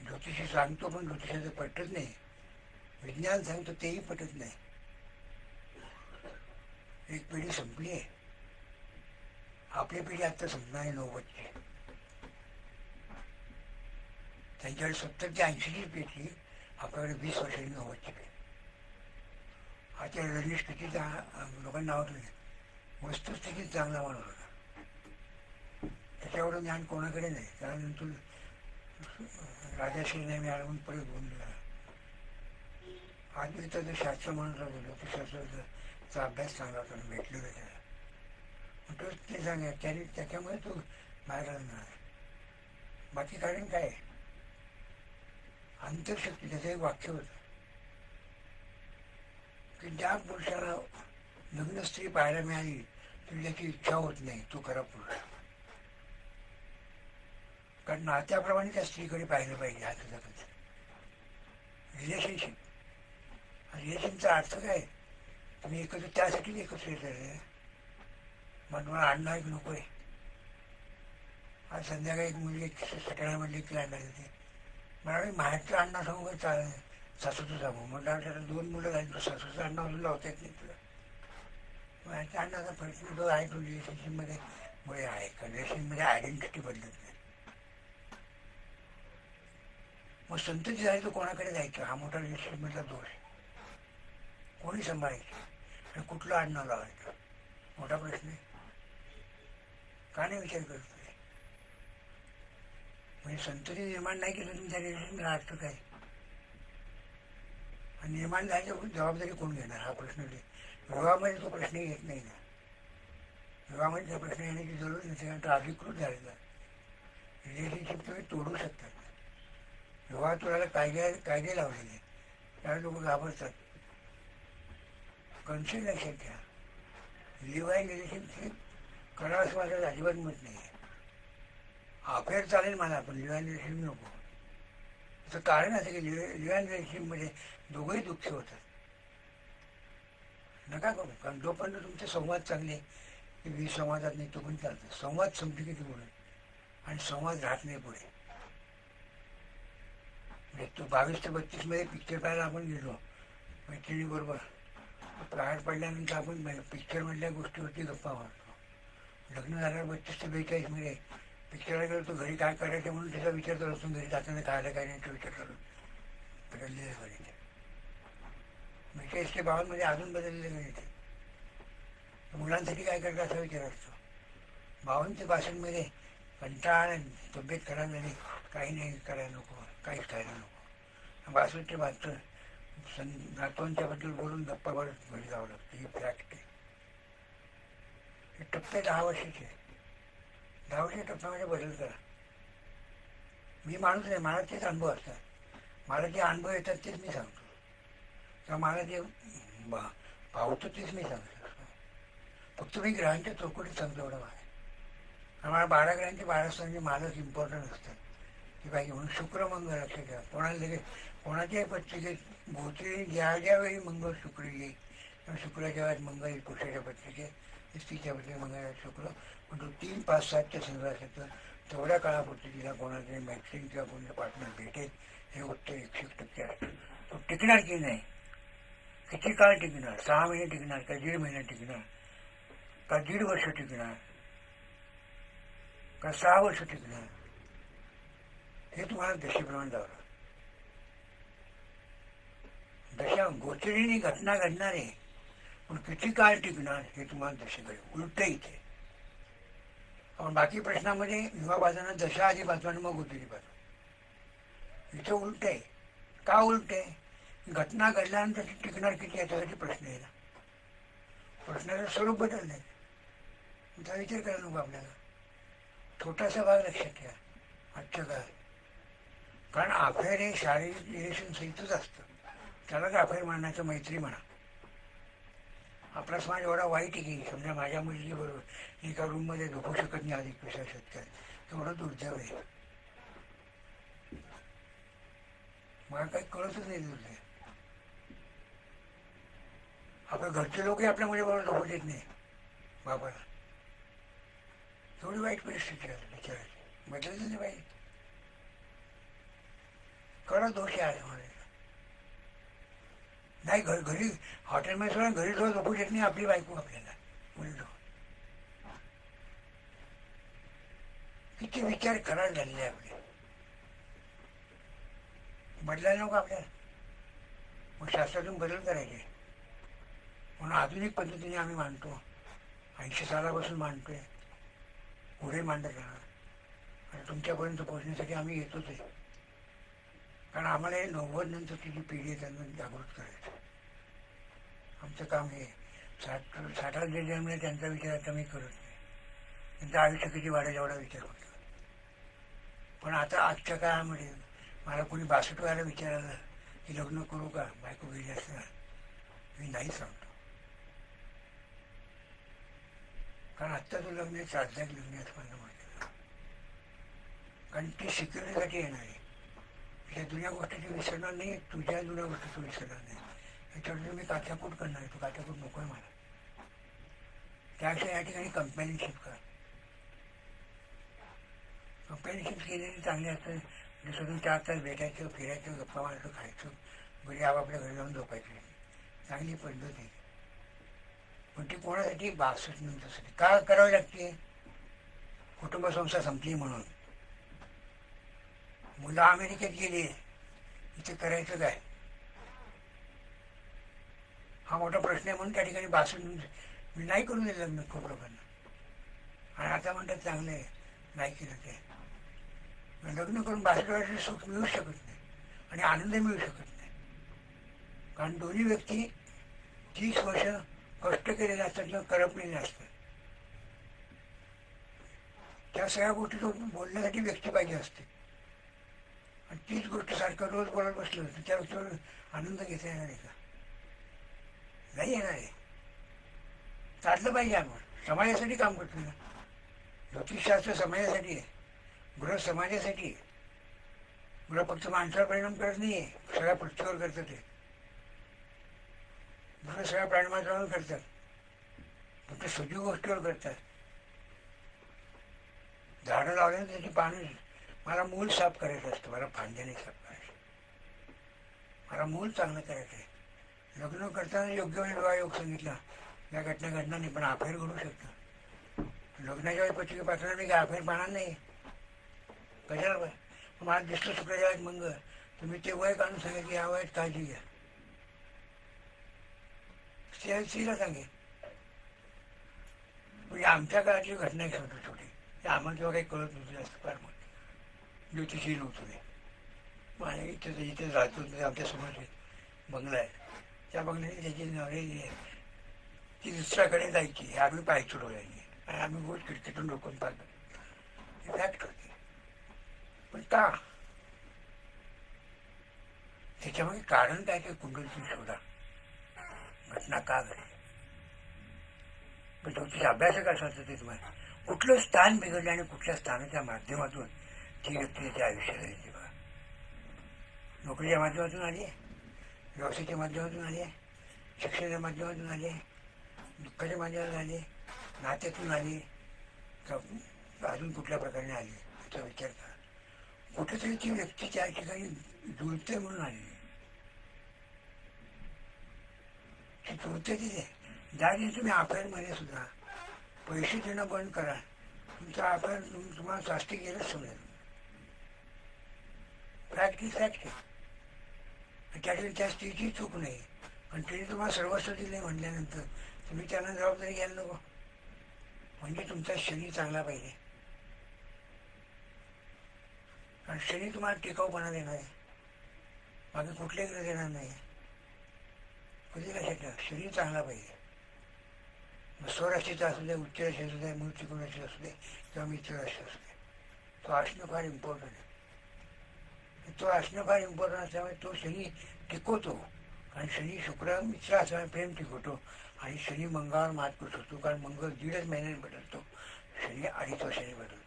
ज्योतिषी सांगतो पण ज्योतिषाचं पटत नाही, विज्ञान सांगतो तेही पटत नाही. एक पिढी संपली आहे. आपली पिढी आत्ता संपणार आहे 90ची. त्यांच्याकडे 70 ते 80ची पेटली, आपल्याकडे 20 वर्षांनी 90ची पेटली. आता रणेश किती लोकांना आवडत नाही. वस्तुस्थितीत चांगला माणूस होता. त्याच्यावर ज्ञान कोणाकडे नाही. त्यानंतर राजाश्री नाही मिळाला म्हणून परत बोलला. आधी तर शास्त्र म्हणत होतं, ज्योतिषशास्त्राचा अभ्यास चांगला होता, भेटलेलं त्याला. तोच ते सांगा त्याच्यामुळे तो बाहेर आला. बाकी कारण काय, अंतरशक्ती. त्याचं एक वाक्य होतं की ज्या पुरुषाला लग्न स्त्री पाहायला मिळाली तरी त्याची इच्छा होत नाही, तो खरा पुरुष. कारण नात्याप्रमाणे त्या स्त्रीकडे पाहिलं पाहिजे. हाताचा रिलेशनशिप. रिलेशनचा अर्थ काय, तुम्ही एकत्र त्यासाठीच एकत्र येत. मग तुम्हाला आणणं एक नको आहे. आज संध्याकाळी एक मुलगी सकाळमध्ये एक आणणार होते. मला माहेरचं अण्णा सांगू का चालेल, सासूचं सांगू. म्हटलं त्याला 2 मुलं झाली, तर सासूचं अण्णा म्हणून लावता येत नाही तुला. माहेरच्या अण्णाचा प्रश्न जो आहे तो रिलेशनशिपमध्ये मुळे आहे का, रिलेशनमध्ये आयडेंटिटी बदलत नाही. मग संतती झाली तर कोणाकडे जायचं, हा मोठा रिलेशनशिपमधला दोष. कोणी सांभाळायचं आणि कुठलं अण्णा लावायचं, मोठा प्रश्न आहे. का नाही विचार करतोय. म्हणजे संतती निर्माण नाही केलं तुमच्या रिलेशनला अर्थ काय. आणि निर्माण झाल्याच्या जबाबदारी कोण घेणार हा प्रश्न. विवाहामध्ये तो प्रश्न येत नाही ना. विवाहामध्ये तो प्रश्न येण्याची जरूर नसते, कारण तो अधिकृत झालेला. रिलेशनशिप तुम्ही तोडू शकतात. विवाह तोडायला कायदे लावलेले, त्यावेळी लोक घाबरतात. कन्सेंट लक्षात घ्या. लिव्ह-इन रिलेशनशिप करा असं माझं अजिबात मत नाही आहे. अफेअर चालेल मला, पण लिव्ह-इन रिलेशनशिप नको. त्याचं कारण असं की लिव्ह-इन रिलेशनशिपमध्ये दोघंही दुःखी होतात. नका करू. कारण जोपर्यंत तुमचे संवाद चांगले, की विसंवादात नाही तो पण चालतं. संवाद संपली की पुढे, आणि संवाद राहत नाही पुढे. म्हणजे तो 22 ते 32 पिक्चर पाहायला आपण गेलो मैत्रिणीबरोबर. बाहेर पडल्यानंतर आपण पिक्चरमधल्या गोष्टीवरती गप्पा मारतो. लग्न झाल्यावर 32 ते 42 पिक्चरला गेलो तो घरी काय करायचं म्हणून त्याचा विचार करत असतो. घरी जाताना खायला काय नाही तो विचार करतो. बदललेलं घरी ते 42 ते 52 अजून बदललेलं घरी ते. मुलांसाठी काय करतं असा विचार असतो. 52 ते 62 कंटाळा, तब्येत खराब झाली, काही नाही करायला नको, काहीच खायला नको. 62 ते 72 नातवांच्याबद्दल बोलून गप्पा मारत घरी जावं लागतं. ही फॅक्ट आहे. हे टप्पे 10 वर्षाचे. 10 वर्षाच्या टप्प्यामध्ये बदल करा. मी माणूस नाही, मला तेच अनुभव असतात. मला जे अनुभव येतात तेच मी सांगतो, किंवा मला जे भावतं तेच मी सांगतो. फक्त मी ग्रहांच्या चौकटीत सांगतो एवढं मला. आम्हाला 12 ग्रहांचे 12 स्थानांचे मालक इम्पॉर्टंट असतात की पाहिजे. म्हणून शुक्र मंगळ लक्षात घ्या. कोणाला लगेच कोणाच्याही पत्रिकेत गोत्री ज्यावेळी मंगळ शुक्र येईल, किंवा शुक्राच्या वेळेस मंगळ येईल पुरुषाच्या पत्रिकेत, स्त्रीच्या पत्रिकेत मंगळ शुक्र, पण तो 3, 5, 7च्या संग्रहात तेवढ्या काळापुरती तिला कोणाचे मॅक्सिन किंवा कोणाचं पार्टनर भेटेल हे उत्तर 100% असतं. तो टिकणार की नाही, किती काळ टिकणार, 6 महिने टिकणार का 1.5 महिना टिकणार का 1.5 वर्ष टिकणार का 6 वर्ष टिकणार, हे तुम्हाला दशेप्रमाणे जावं. दशा गोचरीने घटना घडणार आहे, पण किती काळ टिकणार हे तुम्हाला दशेकडे उलट इथे. पण बाकी प्रश्नामध्ये विवाह बाजांना दशा आधी बाजू आणि मग गोचरी बाजू. इथं उलट आहे. का उलट आहे? घटना घडल्यानंतर टिकणार किती याच्यासाठी प्रश्न आहे ना. प्रश्नाचं स्वरूप बदललं. त्याचा विचार करायला नको आपल्याला. छोटासा भाग लक्षात ठेवा आजच्या काळात. कारण अफेअर हे शारीरिक रिलेशन सहितच असतं. त्यालाच अफेअर मानण्याचं, मैत्री म्हणा. आपला समाज एवढा वाईट आहे की समजा माझ्या मुलगी बरोबर एका रूममध्ये झोपू शकत नाही आज 21व्या शतकात. एवढं दुर्दैव आहे. मला काही कळतच नाही दुर्दैव. आपल्या घरचे लोकही आपल्या मुलीबरोबर झोपू देत नाही बाबाला. एवढी वाईट परिस्थिती आहे विचारायची. बदलत नाही पाहिजे. कळा दोष आहे मला. नाही घरी हॉटेलमध्ये सुद्धा घरी सुद्धा झोपू देत नाही आपली बायको आपल्याला मुलगा. किती विचार खराब झालेले आपले. बदलायला नको आपल्याला. मग शास्त्रातून बदल करायचे. म्हणून आधुनिक पद्धतीने आम्ही मांडतो. 80 सालापासून मांडतोय. पुढे मांडत राहणार. आणि तुमच्यापर्यंत पोहोचण्यासाठी आम्ही येतोच आहे. कारण आम्हाला हे 90 नंतरची जी पिढी आहे त्यांना जागृत करायचं. आमचं काम हे 60 जे जन्मले त्यांचा विचार आता मी करत नाही. त्यांचं आयुष्य किती वाढेल एवढा विचार करतो. पण आता आजच्या काळामध्ये मला कोणी 62 वेळेला विचारायला की लग्न करू का बायको गेली असणार, मी नाही सांगतो. कारण आत्ताचं लग्न आहे साध्यात लग्न असं मला म्हटलं. कारण ती सिक्युरिटीसाठी येणार आहे. त्या जुन्या गोष्टीची विसरणार नाही, तुझ्या जुन्या गोष्टीचं विसरणार नाही. याच्यावर मी काचाकूट करणार आहे. तू काचाकूट नको आहे मला. त्यापेक्षा या ठिकाणी कंपॅनिशिप कर. कंपॅनिशिप केलेली चांगली असतं. दिवसातून 4 तास भेटायचं, फिरायचं, गप्पा मारायचं, खायचं, घरी आपापल्या घरी जाऊन झोपायचं. चांगली पद्धत आहे. पण ती कोणासाठी 62 नंतरसाठी का करावी लागते? कुटुंब संस्था संपली म्हणून. मुलं अमेरिकेत गेली, इथे करायचं काय हा मोठा प्रश्न आहे. म्हणून त्या ठिकाणी 62 मी नाही करून दिलं लग्न खूप लोकांना. आणि आता म्हणतात चांगलं आहे नाही केलं ते. लग्न करून 62 वर्षाचे सुख मिळू शकत नाही आणि आनंद मिळू शकत नाही. कारण दोन्ही व्यक्ती 30 वर्ष कष्ट केलेले असतात किंवा करपलेले असतात. त्या सगळ्या गोष्टी बोलण्यासाठी व्यक्ती पाहिजे असते. आणि तीच गोष्ट सारखं रोज बोलत बसलं तर त्या गोष्टीवर आनंद घेता येणार आहे का? नाही येणार आहे. चाललं पाहिजे. आपण समाजासाठी काम करतो ना. ज्योतिषशास्त्र समाजासाठी आहे. ग्रह समाजासाठी आहे. ग्रह फक्त माणसावर परिणाम करत नाही आहे, सगळ्या पृथ्वीवर करतं ते. ग्रह सगळ्या प्राणीमात्रावर करतात. फक्त सजीव गोष्टीवर करतात. झाडं लावल्याने त्याची पानं. मला मूल साफ करायचं असतं, मला फांद्याने साफ करायचं. मला मूल चांगलं करायचं आहे. लग्न करताना योग्य वेळी विवाहयोग सांगितला. या घटना घडणार नाही, पण अफेअर घडू शकतं. लग्नाच्या वेळी पत्रिका पाठवणार नाही का अफेअर पाहणार नाही कशाला पाय. मला दिसलं शुक्राचार्य मंगळ तुम्ही ते वय काढून सांगा की या वयात काळजी घ्या. स्त्रीला सांगेल. म्हणजे आमच्या काळातली घटना आहे छोटी छोटी. ते आम्हाला तेव्हा काही कळत नव्हतं जास्त. फार मग ज्योतिषी नव्हतं नाही. माझ्या इथे राहतो आमच्या समोर बंगला आहे. त्या बंगल्याने त्याची नवरे ती दुसऱ्याकडे जायची. आम्ही पाहायचो डोळ्यांनी आणि आम्ही रोज खिडकीतून डोकून पाहतो. हे फॅक्ट होते. पण का? त्याच्यामध्ये कारण काय ते कुंडलीतून शोधा. घटना का घडली. पण ज्योतिष अभ्यासक असायचं ते तुम्हाला कुठलं स्थान बिघडलं आणि कुठल्या स्थानाच्या माध्यमातून ती व्यक्ती त्याच्या आयुष्यात आली. बघा, नोकरीच्या माध्यमातून आली आहे, व्यवसायाच्या माध्यमातून आली आहे, शिक्षणाच्या माध्यमातून आली आहे, दुःखाच्या माध्यमातून आली, नात्यातून आली का अजून कुठल्या प्रकारे आली याचा विचार करा. कुठेतरी ती व्यक्ती त्या ठिकाणी जुळते म्हणून आली. ती जुळते तिथे. ज्या दिवशी तुम्ही अफेअरमध्ये सुद्धा पैसे देणं बंद करा, तुमचा अफेअर तुम्हाला शास्ती गेलंच समजेल. फॅक्ट ही फॅक्ट आहे. त्यासाठी त्या स्त्रीची चूक नाही. पण तिने तुम्हाला सर्वस्व दिले म्हटल्यानंतर तुम्ही त्यांना जबाबदारी घ्यायला नको. म्हणजे तुमचा शनी चांगला पाहिजे. कारण शनी तुम्हाला टिकाऊपणा देणार आहे, बाकी कुठले ग्रह देणार नाही. कधी लक्षात ठेवा, शरीर चांगला पाहिजे. मग स्वराशीचा असू दे, उच्च राशी असू दे, मूळ त्रिकोण राशी असू दे किंवा मित्र राशी असू दे, तो असणं फार इम्पॉर्टंट आहे. तो असणं फार इम्पॉर्टंट असल्यामुळे तो शनी टिकवतो. कारण शनी शुक्र मित्र असल्यामुळे प्रेम टिकवतो आणि शनी मंगळावर मात करू शकतो. कारण मंगळ 1.5 महिन्याने बदलतो, शनी 2.5 वर्षांनी बदलतो.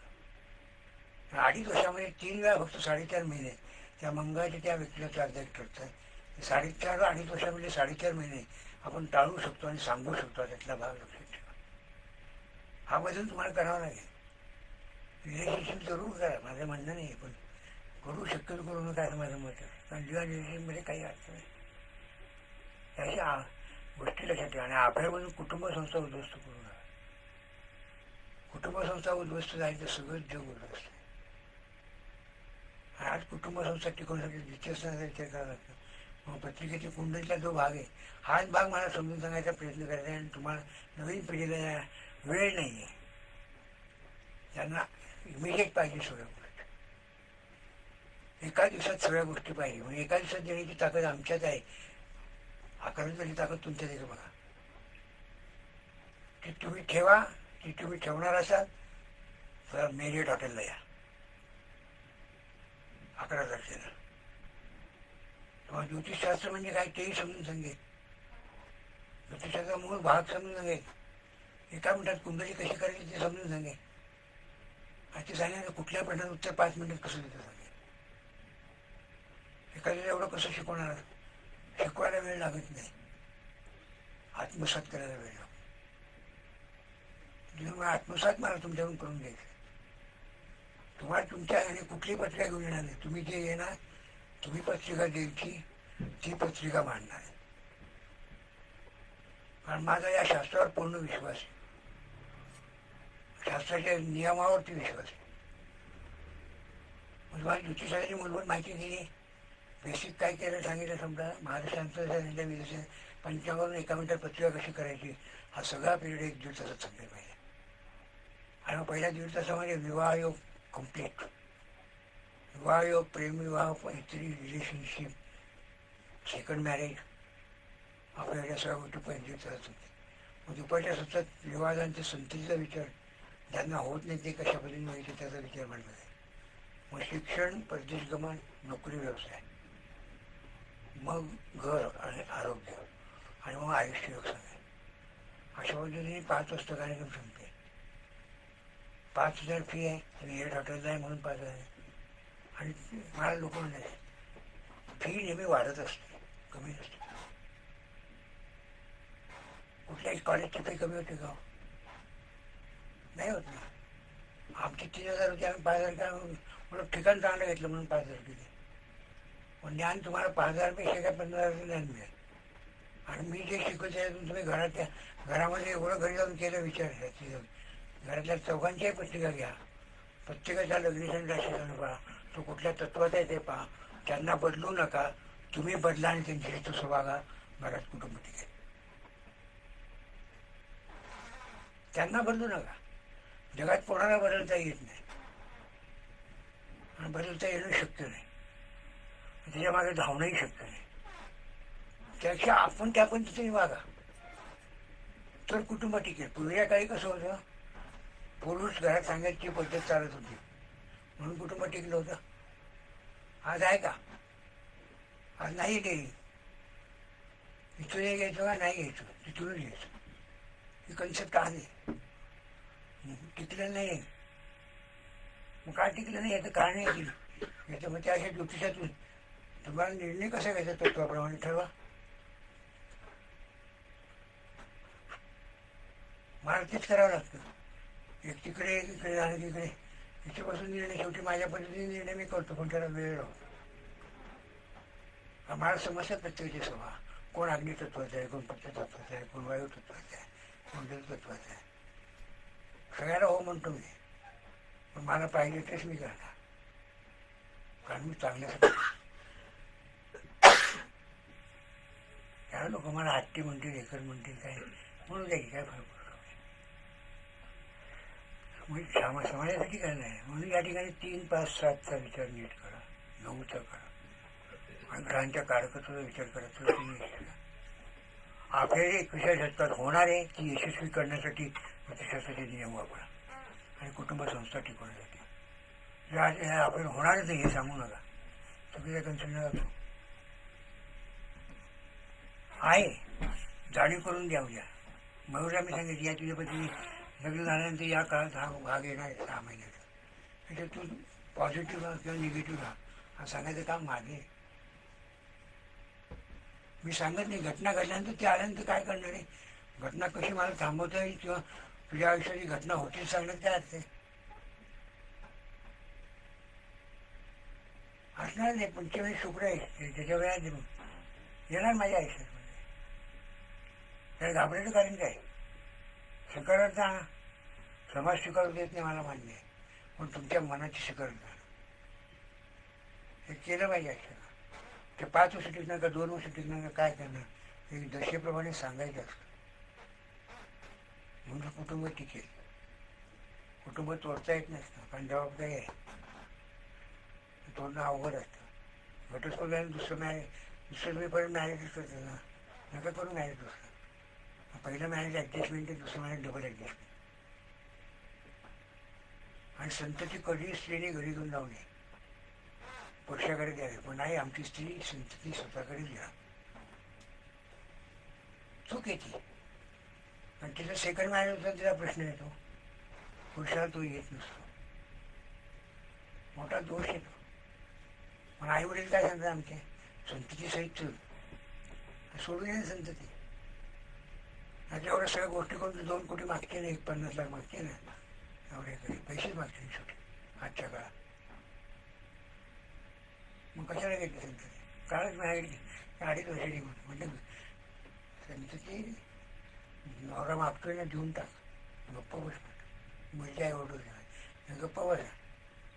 2.5 वर्षामध्ये 3 वेळा फक्त 4.5 महिने त्या मंगळाच्या त्या व्यक्तीला त्रासदायक ठरतात. 4.5 2.5 वर्षामध्ये 4.5 महिने आपण टाळू शकतो आणि सांगू शकतो. त्यातला भाग लक्षात ठेवा. हा बदल तुम्हाला करावा लागेल. रिलेशनशिप जरूर करा, माझं म्हणणं नाही, पण करू शक्यतो करू नका असं माझं मत आहे. कारण लिव्ह रिलेशनशिपमध्ये काही अर्थ नाही. याच्या गोष्टी लक्षात ठेवा. आणि आपल्यामधून कुटुंबसंस्था उद्ध्वस्त करू नका. कुटुंबसंस्था उद्ध्वस्त झाली तर सगळंच जग उद्ध्वस्त आहे. आज कुटुंबसंस्था टिकवण्यासाठी विचारण्याचा विचार करावा लागतो. मग पत्रिकेच्या कुंडलीतला जो भाग आहे, हाच भाग मला समजून सांगायचा प्रयत्न करायचा आहे. आणि तुम्हाला नवीन पिढीला वेळ नाही आहे, त्यांना इमिडिएट पाहिजे सगळ्या गोष्टी, एका दिवसात सगळ्या गोष्टी पाहिजे. म्हणजे एका दिवसात देण्याची ताकद आमच्यात आहे, 11 दिवसाची ताकद तुमच्यात आहे. बघा, ती तुम्ही ठेवा. ती तुम्ही ठेवणार असाल तर मेरिट हॉटेलला या 11 तारखेला. तुम्हाला ज्योतिषशास्त्र म्हणजे काय तेही समजून सांगेल. ज्योतिषाचा मूळ भाग समजून सांगेल. एका मिनिटात कुंडली कशी करायची ते समजून सांगेल. आणि ते सांगेल कुठल्या प्रश्नाचं उत्तर 5 मिनिटात कसं देतं सांगेल. एखाद्याला एवढं कसं शिकवणार? शिकवायला वेळ लागत नाही, आत्मसात करायला वेळ लागतो. तुम्ही आत्मसात मला तुमच्याकडून करून घ्यायचं. तुम्हाला तुमच्या आणि कुठली पत्रिका घेऊन येणार नाही. तुम्ही जे येणार, तुम्ही पत्रिका द्यायची, ती पत्रिका मांडणार आहे. कारण माझा या शास्त्रावर पूर्ण विश्वास आहे, शास्त्राच्या नियमावरती विश्वास आहे. म्हणजे मला ज्योतिषाची मूलभूत माहिती दिली, बेसिक काय केलं सांगितलं. समजा महाराष्ट्रांचं विदेश पंचांगावरून एका मिनिटात पत्रिका कशी करायची, हा सगळा पिरियड 1-1.5 तासात सांगायला पाहिजे. आणि मग पहिल्या 1.5 तासामध्ये विवाह योग कम्प्लीट. विवाह योग, प्रेमविवाह, मैत्री, रिलेशनशिप, सेकंड मॅरेज, आपल्या या सगळ्या गोष्टी 1.5 तासात होते. मग दुपारच्या सतत विवादांचे संततीचा विचार, ज्यांना होत नाही ते कशा पद्धतीने व्हायचे त्याचा विचार मांडला आहे. मग शिक्षण, परदेश गमन, नोकरी, व्यवसाय, मग घर आणि आरोग्य, आणि मग आयुष्य योग सांगेल. अशा पद्धतीने 5 वाजता कार्यक्रम संपते. 5,000 फी आहे, मेरिट हॉटेलला आहे म्हणून 5,000. आणि मला लोक म्हणायचे फी नेहमी वाढत असते, कमी नसते. कुठल्याही कॉलेजची फी कमी होते का? नाही होत ना. आमची 3,000 होती, आम्ही 5,000 का म्हणून ठिकाण चांगलं घेतलं म्हणून 5,000 दिले. पण ज्ञान तुम्हाला 5,000पेक्षा काय 15,000 ज्ञान मिळेल. आणि मी जे शिकवतो त्यातून तुम्ही घरामध्ये एवढं घरी जाऊन केलं विचार. घरातल्या चौघांच्याही पत्रिका घ्या, प्रत्येकाच्या लग्नेशन राशीचं पहा, तो कुठल्या तत्वात आहे ते पहा. त्यांना बदलू नका, तुम्ही बदला आणि त्यांची तसं वागा. घरात कुटुंब टिकेल. त्यांना बदलू नका. जगात कोणाला बदलता येत नाही आणि बदलता येणं शक्य नाही, त्याच्या मागे धावणंही शक्य नाही. त्यापेक्षा आपण त्या पद्धतीने वागा तर कुटुंब टिकेल. पूर्वीच्या काळी कसं होतं, पुरुष घरात सांगायची पद्धत चालत होती म्हणून कुटुंब टिकलं होतं. आज आहे का? आज नाही. ते इथूनही घ्यायचं का नाही घ्यायचं, तिथूनच घ्यायचं. ही कन्सेप्ट आहे, टिकलं नाही. मग काय टिकलं नाही याचं कारण आहे की याच्यामध्ये अशा ज्योतिषातून तुम्हाला निर्णय कसा घ्यायचा तत्वाप्रमाणे ठरवा. मला तेच करावं लागतं. एक तिकडे इकडे झालं तिकडे, इथेपासून निर्णय शेवटी माझ्या पद्धतीने निर्णय मी करतो, पण त्याला वेळ लागतो. मला समस्या प्रत्येकाची स्वभाव, कोण अग्नी तत्वाचं आहे, कोण पक्ष तत्वाचं आहे, कोण वायू तत्वाचं आहे, कोण जल तत्वाचं आहे. सगळ्याला हो म्हणतो मी, पण मला पाहिजे तेच मी करणार, कारण मी चांगल्यासाठी. त्या लोक मला हत्ती म्हणतील, एकर म्हणतील, काय म्हणून जाईल, काय फरक पडतो. म्हणजे समाजासाठी काय नाही. म्हणून या ठिकाणी 3, 5, 7चा विचार नीट करा, 9चा करा, आणि ग्रहांच्या कारकत्वाचा विचार करा, तर तुम्ही आपल्याला 21व्या शतकात होणार आहे ती यशस्वी करण्यासाठी ज्योतिषशास्त्राचे नियम वापरा आणि कुटुंब संस्था टिकवण्यासाठी. आपण होणारच नाही हे सांगू नका, चुकीचं कन्सर्न नका करू. आहे जाणीव करून द्या. मयूरला मी सांगितलं या तुझ्या पती लग्न झाल्यानंतर या काळात हा भाग येणार आहे 6 महिन्याचा, त्याच्यात तू पॉझिटिव्ह राहा किंवा निगेटिव्ह राहा हा सांगायचं काम माझे. मी सांगत नाही. घटना घडल्यानंतर ते आल्यानंतर काय करणार आहे, घटना कशी मला थांबवता येईल किंवा तुझ्या आयुष्याची घटना होतील सांगण्यात काय अर्थ आहे. असणार नाही. पंचमी शुक्र आहे त्याच्या वेळात येणार माझ्या आयुष्यात. त्याला घाबरायचं कारण काय, स्वीकारत आणा. समाज स्वीकारू देत नाही मला मान्य आहे, पण तुमच्या मनाची स्वीकारत आणा. हे केलं पाहिजे आयुष्याला. ते 5 वर्ष टिकणार का 2 वर्ष टिकणार का काय करणार हे दशेप्रमाणे सांगायचं असतं. म्हणजे कुटुंब टिकेल. कुटुंब तोडता येत नसतं कारण जबाबदारी आहे. तोडणं अवघड असतं. घटस्फोट झाल्यानं दुसरं तुम्ही परत मॅरेजच करतो ना, नका करून मॅरेज दुसरं. पहिलं मॅरेज ॲडजस्टमेंट आहे, दुसरं मॅरेज डबल ॲडजस्टमेंट. आणि संतती कधी स्त्रीने घरी घेऊन जाऊ नये, पुरुषाकडे द्यावे. पण नाही, आमची स्त्री संतती स्वतःकडे द्या. चूक येते. आणि तिचा सेकंड मॅरेज होता तिचा प्रश्न येतो, पुरुषाला तो येत नसतो. मोठा दोष येतो. पण आई वडील काय सांगतात आमचे, संतती सहित चल सोडून येईल संतती. आता एवढ्या सगळ्या गोष्टी करून 2 कोटी मागते ना, 50 लाख मागते ना, एवढे काही पैसेच मागते ना शेवटी आजच्या काळात. मग कशाला घेतली संतती, काळच माझ्याकडे 2.5 वर्षाची म्हटलं संतती नवरा मागतोय ना देऊन टाक, गप्पा बस. मुलगी आहे ओढून गप्पा बसा.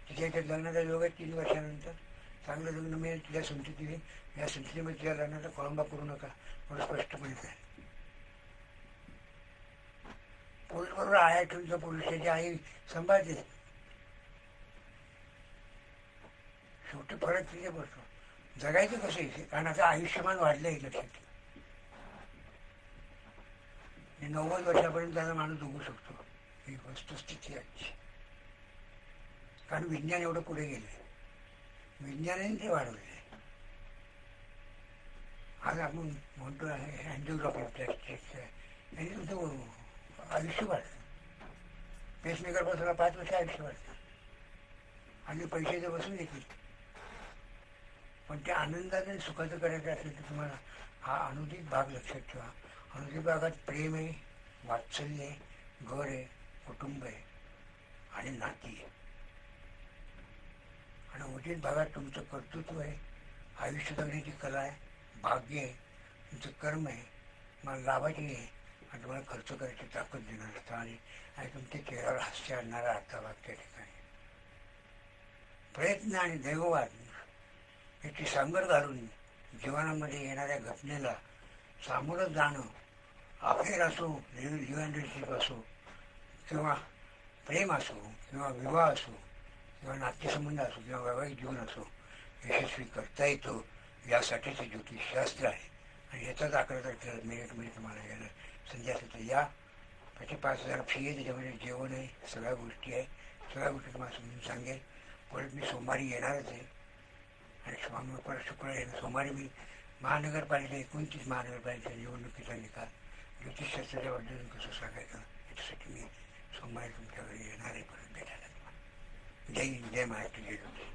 तिच्या याच्यात लग्नाचा योग आहे 3 वर्षानंतर चांगलं लग्न मिळेल तिच्या संततीने. या संततीमध्ये तिच्या लग्नाचा खोळंबा करू नका म्हणून स्पष्टपणे काय. पोलीस बरोबर आहे तुमचं, पोलिसाची आई सांभाळते. शेवटी फरक तिथे बसतो. जगायचं कसं आहे, कारण आता आयुष्यमान वाढलं आहे लक्षात ठेवा. 90 वर्षापर्यंत त्याचा माणूस जगू शकतो, ही वस्तुस्थिती आजची. कारण विज्ञान एवढं पुढे गेलं आहे, विज्ञानाने ते वाढवलं आहे. आज आपण म्हणतो आहे अँजिओग्राफी प्लॅस्टिकचं, आणि तुमचं आयुष्य वाढतं. पेसमेकरपासून 5 वर्ष आयुष्य वाढतं. आणि पैसे तर बसून येतील, पण ते आनंदाने सुखाचं करायचं असेल तर तुम्हाला हा अनुदित भाग लक्षात ठेवा. अनुदित भागात प्रेम आहे, वात्सल्य आहे, घर आहे, कुटुंब आहे आणि नाती आहे. आणि उदित भागात तुमचं कर्तृत्व आहे, आयुष्य जगण्याची कला आहे, भाग्य आहे, तुमचं कर्म आहे, मला लाभाची आहे आणि तुम्हाला खर्च करायची ताकद देणार असतं. आणि तुमच्या चेहऱ्यावर हास्य आणणारा अर्थाभाग त्या ठिकाणी. प्रयत्न आणि दैववाद याची सांगड घालून जीवनामध्ये येणाऱ्या घटनेला सामोरं जाणं, अफेअर असो, लिव्ह असो, किंवा प्रेम असो, किंवा विवाह असो, किंवा नातेसंबंध असो, किंवा वैवाहिक जीवन असो, यशस्वी करता येतो यासाठीचे ज्योतिषशास्त्र आहे. आणि याचाच 11 तारखेला मेरिटमध्ये तुम्हाला यायला संधी असेल तर या. त्याची 5,000 फी आहे, त्याच्यामध्ये जेवण आहे, सगळ्या गोष्टी आहे. सगळ्या गोष्टी तुम्हाला समजून सांगेल. परत मी सोमवारी येणारच आहे आणि स्वामी परत शुक्रवारी येणार. सोमवारी मी महानगरपालिका 29 महानगरपालिकेच्या निवडणुकीचा निकाल ज्योतिषशास्त्राच्या बद्दल कसं सांगायचं याच्यासाठी मी सोमवारी तुमच्याकडे येणार आहे परत भेटायला. जय हिंद, जय महाराष्ट्र, जय ज्योतिष.